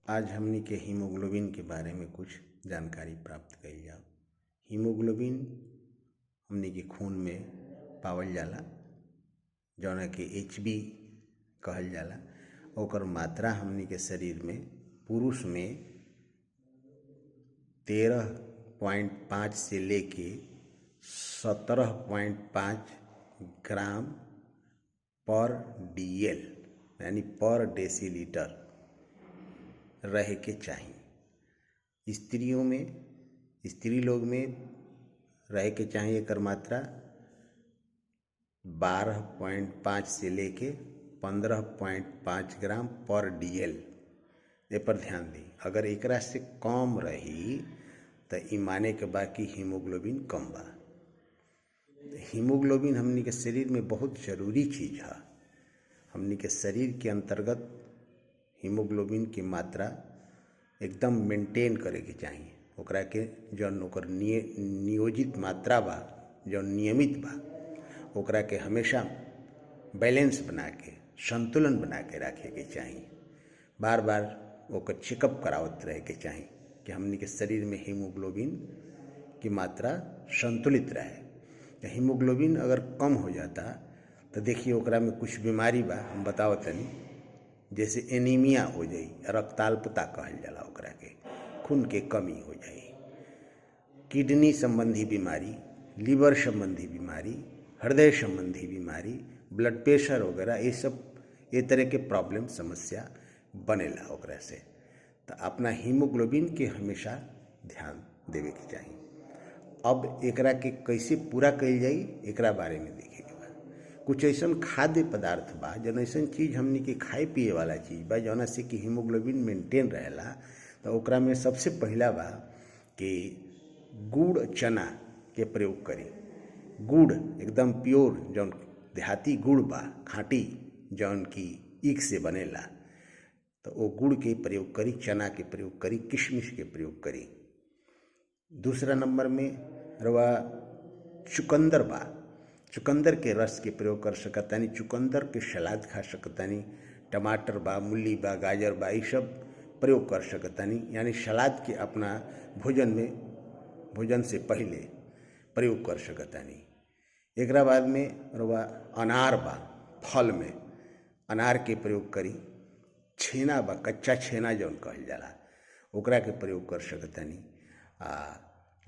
आज हमनी के हीमोग्लोबिन के बारे में कुछ जानकारी प्राप्त कइल जाओ। हीमोग्लोबिन हमनी के खून में पावल जाला, जौना के HB कहल जाला। ओकर मात्रा हमनी के शरीर में पुरुष में 13.5 से लेके 17.5 ग्राम पर DL यानी पर डेसीलीटर रहे के चाहिए। स्त्री लोग में रहे के चाहिए एकर मात्रा 12.5 से लेके 15.5 ग्राम पर DL। ए पर ध्यान दी, अगर एकरा से कम रही तो ई माने के बा कि हीमोग्लोबिन कम बा। हीमोग्लोबिन हमनी के शरीर में बहुत जरूरी चीज है। हमनी के शरीर के अंतर्गत हीमोग्लोबिन की मात्रा एकदम मेंटेन करे के चाहिए। ओकरा के जौन ओकर नियोजित मात्रा बा, जौन नियमित बा, ओकरा के हमेशा बैलेंस बना के, संतुलन बना के रखे के चाहिए। बार बार ओकर चेकअप करावत रहे के चाहिए कि हमनी के शरीर में हीमोग्लोबिन की मात्रा संतुलित रहे। हीमोग्लोबिन अगर कम हो जाता तो देखिए ओकरा में कुछ बीमारी बा, हम बताओ तनी। जैसे एनीमिया हो जाई, रक्ताल्पता कहल जाला ओकरा के, खून के कमी हो जाई, किडनी संबंधी बीमारी, लीवर संबंधी बीमारी, हृदय संबंधी बीमारी, ब्लड प्रेशर वगैरह, ये सब ये तरह के प्रॉब्लम समस्या बनेला ओकरा से। तो अपना हीमोग्लोबिन के हमेशा ध्यान देवे के चाहिए। अब एकरा के कैसे पूरा कइल जाई एकरा बारे में देखे के बा। कुछ ऐसा खाद्य पदार्थ बा, जौन ऐसा चीज हमनी के खाए पिए वाला चीज बा जौना से कि हीमोग्लोबिन मेंटेन रहेला। तो ओकरा में सबसे पहला बा कि गुड़ चना के प्रयोग करी। गुड़ एकदम प्योर जौन देहाती गुड़ बा, खाँटी, जौन की ईख से बनेला, तो वो गुड़ के प्रयोग करी, चना के प्रयोग करी, किशमिश के प्रयोग करी। दूसरा नंबर में रवा चुकंदर बा, चुकंदर के रस के प्रयोग कर सकतानी, चुकंदर के सलाद खा सकतानी, टमाटर बा, मूली बा, गाजर बा, ये सब प्रयोग कर सकतानी। यानी सलाद के अपना भोजन से पहले प्रयोग कर सकतानी। एकरा बाद में रवा अनार बा, फल में अनार के प्रयोग करी। छेना बा, कच्चा छेना जौन कहल जाला, ओकरा के प्रयोग कर सकतानी।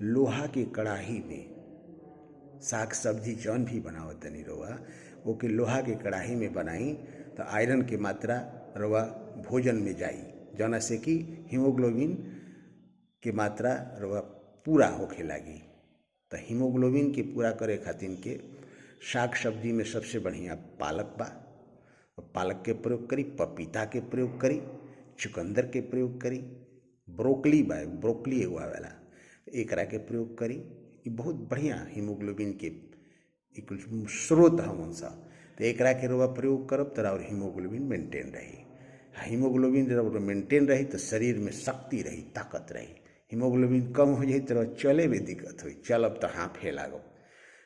लोहा के कढ़ाई में साग सब्जी जौन भी बनावतनी रवा, ओके लोहा के कढ़ाई में बनाई तो आयरन की मात्रा रवा भोजन में जाई, जौना से कि हीमोग्लोबिन की मात्रा रवा पूरा होखे लागी। तो हीमोग्लोबिन के पूरा करे खातिर के साग सब्जी में सबसे बढ़िया पालक बा, पालक के प्रयोग करी, पपीता के प्रयोग करी, चुकंदर के प्रयोग करी, ब्रोकली बा, ब्रोकली एगो आवेला, एकरा के प्रयोग करी। ये बहुत बढ़िया हीमोग्लोबिन के एक स्रोत हमन सा। तो एकरा के रवा प्रयोग करब तो और हीमोग्लोबिन मेंटेन रही। हीमोग्लोबिन जब मेंटेन रही तो शरीर में शक्ति रही, ताकत रही। हीमोग्लोबिन कम हो जाए तो चले में दिक्कत हुई, चलब तो हाँफे लागब,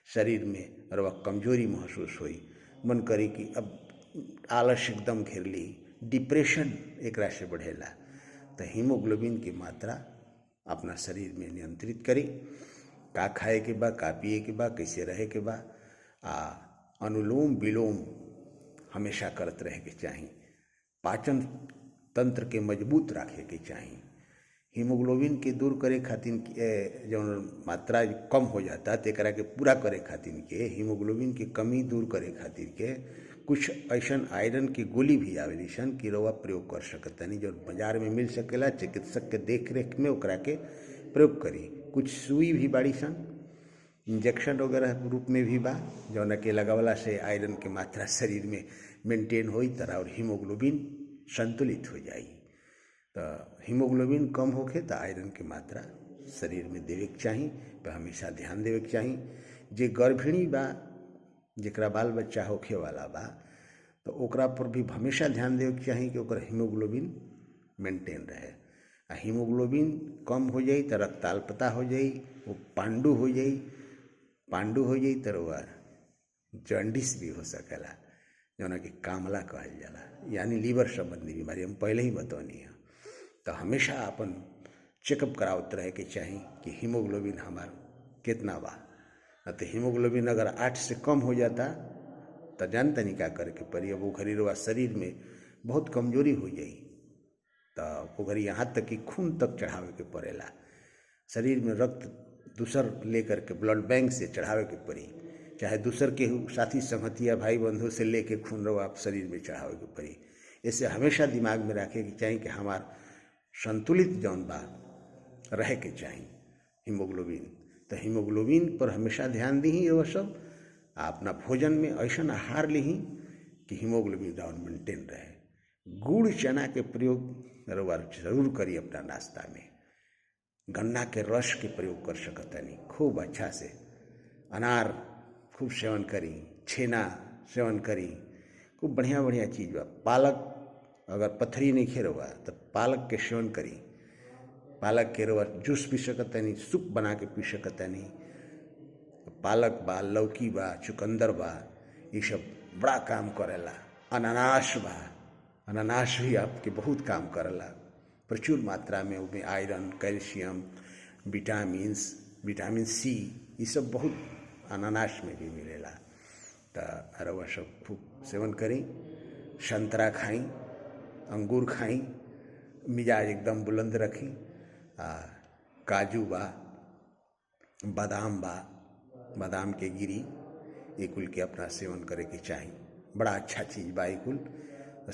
शरीर में रवा कमजोरी महसूस हुई, मन करी कि अब आलस एकदम घेर ली, डिप्रेशन एकरा से बढ़ेला। तो हीमोग्लोबिन की मात्रा अपना शरीर में नियंत्रित करी। का खाए के बा, का पिए के बा, कैसे रहे के बा, अनुलोम विलोम हमेशा करत रहे के चाहिए। पाचन तंत्र के मजबूत रखे के चाहिए। हीमोग्लोबिन के दूर करे खातिर जौन मात्रा कम हो जाता तो एकरा के पूरा करे खातिर के, हीमोग्लोबिन की कमी दूर करे खातिर के कुछ ऐसा आयरन की गोली भी आवेली सन कि रवा प्रयोग कर सकतानी, जो बाजार में मिल सकेला। चिकित्सक के देख रेख में ओकरा के प्रयोग करी। कुछ सुई भी बाड़ी सन, इंजेक्शन वगैरह रूप में भी बा, जौन के लगावला से आयरन के मात्रा शरीर में मेंटेन होई तरह और हीमोग्लोबिन संतुलित हो जाई। तो हीमोग्लोबिन कम होखे तो आयरन की मात्रा शरीर में देवे के चाहिए, पर हमेशा ध्यान देवे के चाहिए। जे गर्भिणी बा, जेकरा बाल बच्चा होखे वाला बा, तो ओकरा पर भी हमेशा ध्यान देवे के चाहिए कि ओकर हीमोग्लोबिन मेंटेन रहे। हीमोग्लोबिन कम हो जाई तो रक्ताल्पता हो जाई, वो पांडु हो जाई तो रवा जॉन्डिस भी हो सकेला, जौना कि कामला कहल जाला, यानी लीवर संबंधी बीमारी हम पहले ही बतौनी है। तो हमेशा अपन चेकअप करावत रहे के चाही कि हीमोग्लोबिन हमार कितना बा। न तो हीमोग्लोबिन अगर 8 से कम हो जाता तो जानता नहीं क्या करे के पड़ी। अब वो घड़ी शरीर में बहुत कमजोरी हो जाई तो वो घड़ी यहाँ तक कि खून तक चढ़ावे के पड़ेला। शरीर में रक्त दूसर लेकर के ब्लड बैंक से चढ़ावे के पड़ी, चाहे दूसर के साथी संगतिया भाई बंधु से लेके खून रवा शरीर में चढ़ावे के पड़ी। इससे हमेशा दिमाग में रखे कि चाहिए कि हमार संतुलित जौन बा रहे के चाहिए हीमोग्लोबिन। तो हीमोग्लोबिन पर हमेशा ध्यान दी वह सब अपना भोजन में ऐसा आहार ली कि हीमोग्लोबिन डाउन मेंटेन रहे। गुड़ चना के प्रयोग जरूर करी अपना नाश्ता में। गन्ना के रस के प्रयोग कर सकता नहीं खूब अच्छा से। अनार खूब सेवन करी, छेना सेवन करी, खूब बढ़िया बढ़िया चीज़ बा। पालक अगर पथरी नहीं खे रहा तो पालक के सेवन करी। पालक के रवा जूस पी सकता नहीं, सूप बना के पी सकता नहीं। पालक बा, लौकी बा, चुकंदर बा, ये सब बड़ा काम करेला। अनानास बा, अनानास भी आपके बहुत काम करेला। प्रचुर मात्रा में उसमें आयरन, कैल्शियम, विटामिन सी ये सब बहुत अनानास में भी मिलेला। तो रवा सब खूब सेवन करी। संतरा खाई, अंगूर खाई, मिजाज एकदम बुलंद रखी। काजू बा, बादाम बा, बादाम के गिरी ये कुल के अपना सेवन करे के चाहिए। बड़ा अच्छा चीज़ बा। ये कुल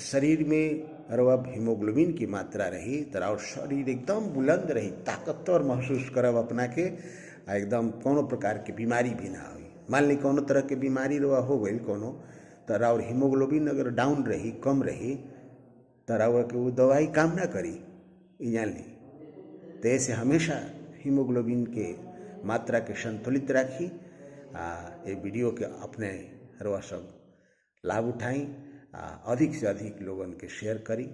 शरीर में अब हीमोग्लोबिन की मात्रा रही तो और शरीर एकदम बुलंद रही, ताकतवर महसूस करब अपना के। एकदम कोनो प्रकार के बीमारी भी ना हुई। मान ली कोनो तरह के बीमारी रवा हो गई कोनो तो और हीमोग्लोबिन अगर डाउन रही, कम रही तो रवा के वो दवाई काम ना करी, जान ली। तो ऐसे हमेशा हीमोग्लोबिन के मात्रा के संतुलित राखी। ये वीडियो के अपने रवा सब लाभ उठाई। अधिक से अधिक लोगन के शेयर करी।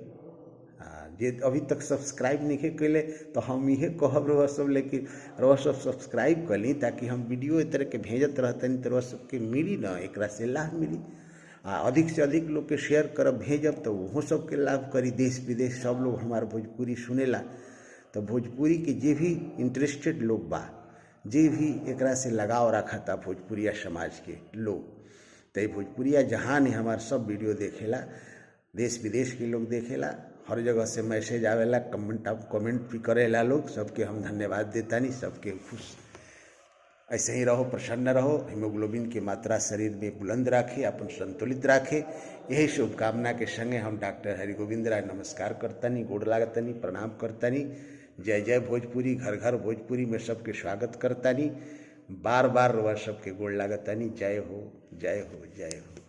जे अभी तक सब्सक्राइब नहीं कैले तो हम ये कहब रवा सब, लेकिन रवा सब सब्सक्राइब कर ली ताकि हम वीडियो इस तरह के भेजत रहतनी तो रवा सबके मिली ना, एक से लाभ मिली। अधिक से अधिक लोग के शेयर करब, भेजब तो वो सबके लाभ करी। देश विदेश सब लोग हमार भोजपुरी सुनेला तो भोजपुरी के जे भी इंटरेस्टेड लोग बा, जे भी एकरा से लगाव रखा था भोजपुरिया समाज के लोग, तो भोजपुरिया जहाँ नहीं हमार सब वीडियो देखेला, देश विदेश के लोग देखेला। हर जगह से मैसेज आवेला, कमेंट भी करेला लोग। सबके हम धन्यवाद देता नहीं। सबके खुश ऐसे ही रहो, प्रसन्न रहो, हीमोग्लोबिन की मात्रा शरीर में बुलंद रखे, अपन संतुलित रखे। यही शुभकामना के संगे हम डॉक्टर हरि गोविंद राय नमस्कार करतनी, गोड़ लागतनी, प्रणाम करतनी। जय जय भोजपुरी, घर घर भोजपुरी में सबके स्वागत करतनी। बार बार वह सबके गोड़ लागतनी। जय हो, जय हो, जय हो।